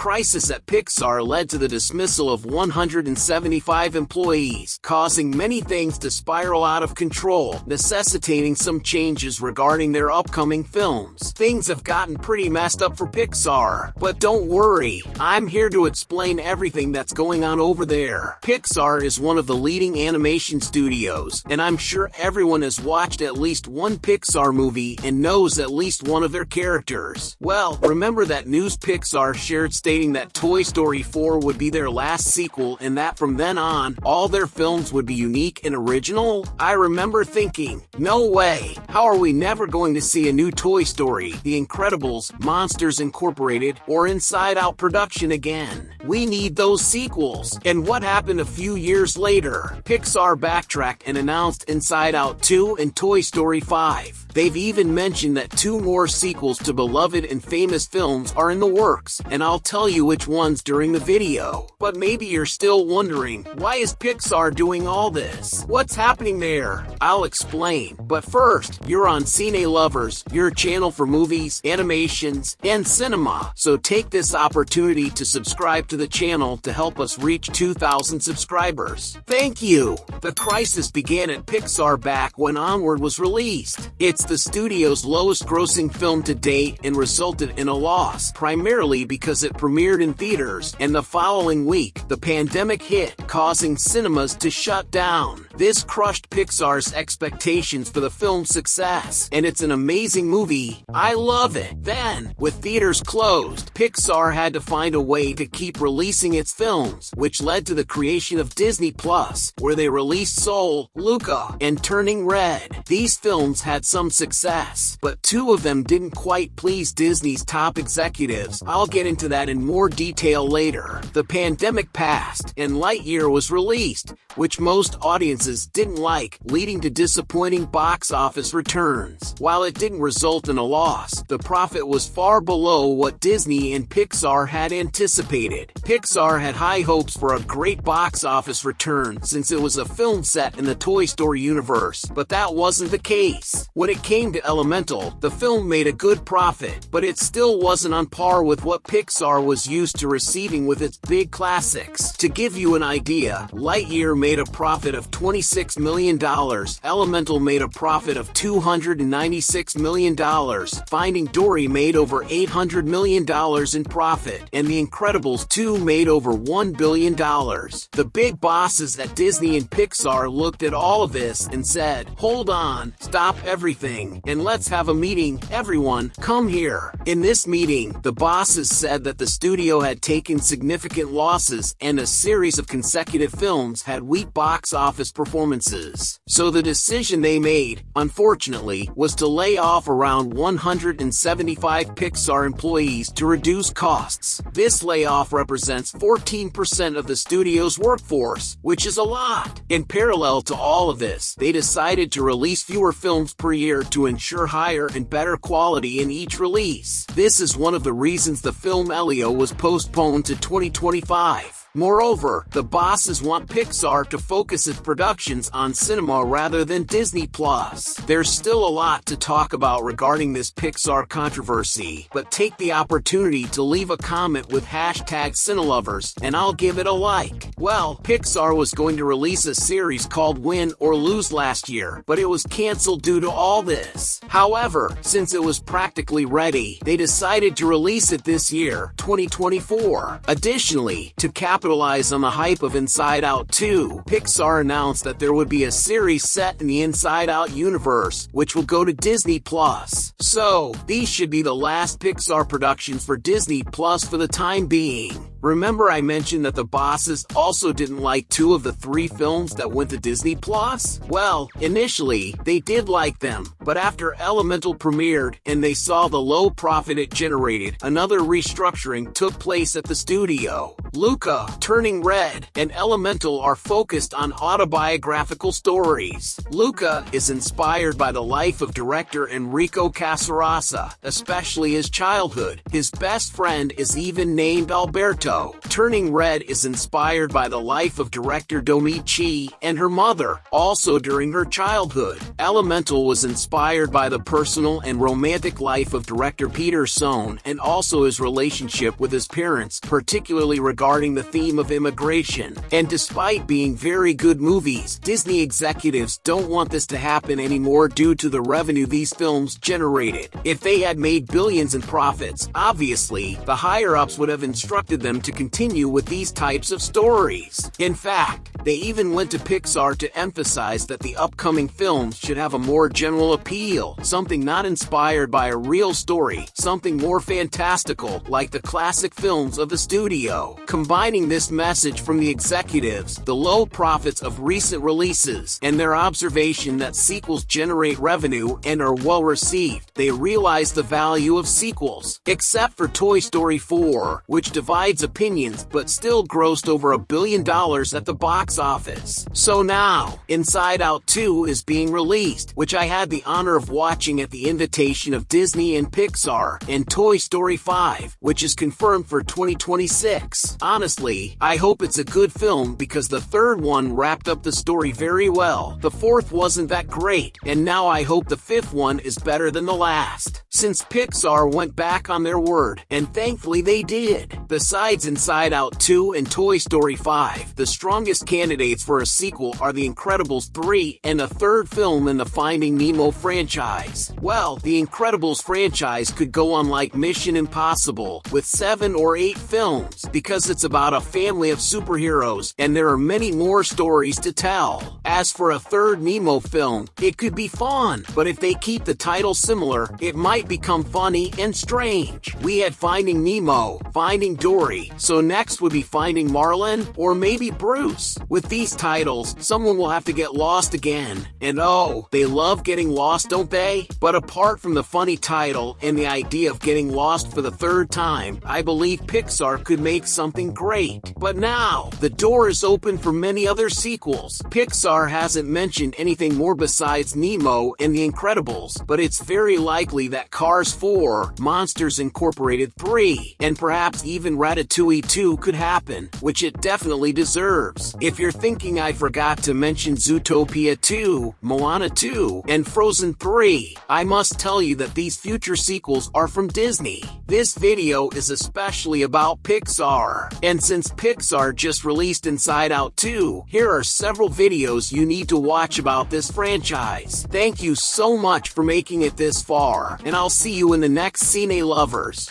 crisis at Pixar led to the dismissal of 175 employees, causing many things to spiral out of control, necessitating some changes regarding their upcoming films. Things have gotten pretty messed up for Pixar, but don't worry, I'm here to explain everything that's going on over there. Pixar is one of the leading animation studios, and I'm sure everyone has watched at least one Pixar movie and knows at least one of their characters. Well, remember that news Pixar shared stating that Toy Story 4 would be their last sequel and that from then on, all their films would be unique and original? I remember thinking, no way, how are we never going to see a new Toy Story, The Incredibles, Monsters Incorporated, or Inside Out production again? We need those sequels. And what happened a few years later? Pixar backtracked and announced Inside Out 2 and Toy Story 5. They've even mentioned that 2 more sequels to beloved and famous films are in the works, and I'll tell you which ones during the video. But maybe you're still wondering, why is Pixar doing all this? What's happening there? I'll explain. But first, you're on Cine Lovers, your channel for movies, animations, and cinema. So take this opportunity to subscribe to the channel to help us reach 2,000 subscribers. Thank you! The crisis began at Pixar back when Onward was released. It's the studio's lowest grossing film to date and resulted in a loss, primarily because it premiered in theaters, and the following week, the pandemic hit, causing cinemas to shut down. This crushed Pixar's expectations for the film's success, and it's an amazing movie. I love it. Then, with theaters closed, Pixar had to find a way to keep releasing its films, which led to the creation of Disney Plus, where they released Soul, Luca, and Turning Red. These films had some success, but 2 of them didn't quite please Disney's top executives. I'll get into that in more detail later. The pandemic passed, and Lightyear was released, which most audiences didn't like, leading to disappointing box office returns. While it didn't result in a loss, the profit was far below what Disney and Pixar had anticipated. Pixar had high hopes for a great box office return since it was a film set in the Toy Story universe, but that wasn't the case. When it came to Elemental, the film made a good profit, but it still wasn't on par with what Pixar was used to receiving with its big classics. To give you an idea, Lightyear made a profit of $26 million, Elemental made a profit of $296 million, Finding Dory made over $800 million in profit, and The Incredibles 2 made over $1 billion. The big bosses at Disney and Pixar looked at all of this and said, hold on, stop everything, and let's have a meeting. Everyone, come here. In this meeting, the bosses said that the studio had taken significant losses and a series of consecutive films had weak box office performances. So the decision they made, unfortunately, was to lay off around 175 Pixar employees to reduce costs. This layoff represents 14% of the studio's workforce, which is a lot. In parallel to all of this, they decided to release fewer films per year to ensure higher and better quality in each release. This is one of the reasons the film Elio was postponed to 2025. Moreover, the bosses want Pixar to focus its productions on cinema rather than Disney Plus. There's still a lot to talk about regarding this Pixar controversy, but take the opportunity to leave a comment with #CineLovers, and I'll give it a like. Well, Pixar was going to release a series called Win or Lose last year, but it was canceled due to all this. However, since it was practically ready, they decided to release it this year, 2024. Additionally, to capitalize on the hype of Inside Out 2, Pixar announced that there would be a series set in the Inside Out universe, which will go to Disney Plus. So, these should be the last Pixar productions for Disney Plus for the time being. Remember I mentioned that the bosses also didn't like 2 of the 3 films that went to Disney Plus? Well, initially, they did like them, but after Elemental premiered and they saw the low profit it generated, another restructuring took place at the studio. Luca, Turning Red, and Elemental are focused on autobiographical stories. Luca is inspired by the life of director Enrico Casarosa, especially his childhood. His best friend is even named Alberto. Turning Red is inspired by the life of director Domici and her mother, also during her childhood. Elemental was inspired by the personal and romantic life of director Peter Sohn and also his relationship with his parents, particularly regarding the theme of immigration. And despite being very good movies, Disney executives don't want this to happen anymore due to the revenue these films generated. If they had made billions in profits, obviously, the higher-ups would have instructed them to continue with these types of stories. In fact, they even went to Pixar to emphasize that the upcoming films should have a more general appeal, something not inspired by a real story, something more fantastical, like the classic films of the studio. Combining this message from the executives, the low profits of recent releases, and their observation that sequels generate revenue and are well received, they realize the value of sequels. Except for Toy Story 4, which divides opinions but still grossed over $1 billion at the box office. So now, Inside Out 2 is being released, which I had the honor of watching at the invitation of Disney and Pixar, and Toy Story 5, which is confirmed for 2026. Honestly, I hope it's a good film because the third one wrapped up the story very well. The fourth wasn't that great, and now I hope the fifth one is better than the last, since Pixar went back on their word, and thankfully they did. Besides Inside Out 2 and Toy Story 5, the strongest candidates for a sequel are The Incredibles 3 and a third film in the Finding Nemo franchise. Well, The Incredibles franchise could go on like Mission Impossible, with 7 or 8 films, because it's about a family of superheroes, and there are many more stories to tell. As for a third Nemo film, it could be fun, but if they keep the title similar, it might become funny and strange. We had Finding Nemo, Finding Dory, so next would be Finding Marlin, or maybe Bruce. With these titles, someone will have to get lost again. And oh, they love getting lost, don't they? But apart from the funny title and the idea of getting lost for the third time, I believe Pixar could make something great. But now, the door is open for many other sequels. Pixar hasn't mentioned anything more besides Nemo and The Incredibles, but it's very likely that Cars 4, Monsters Incorporated 3, and perhaps even Ratatouille 2 could happen, which it definitely deserves. If you're thinking I forgot to mention Zootopia 2, Moana 2, and Frozen 3, I must tell you that these future sequels are from Disney. This video is especially about Pixar, and since Pixar just released Inside Out 2, here are several videos you need to watch about this franchise. Thank you so much for making it this far, and I'll see you in the next Cine Lovers.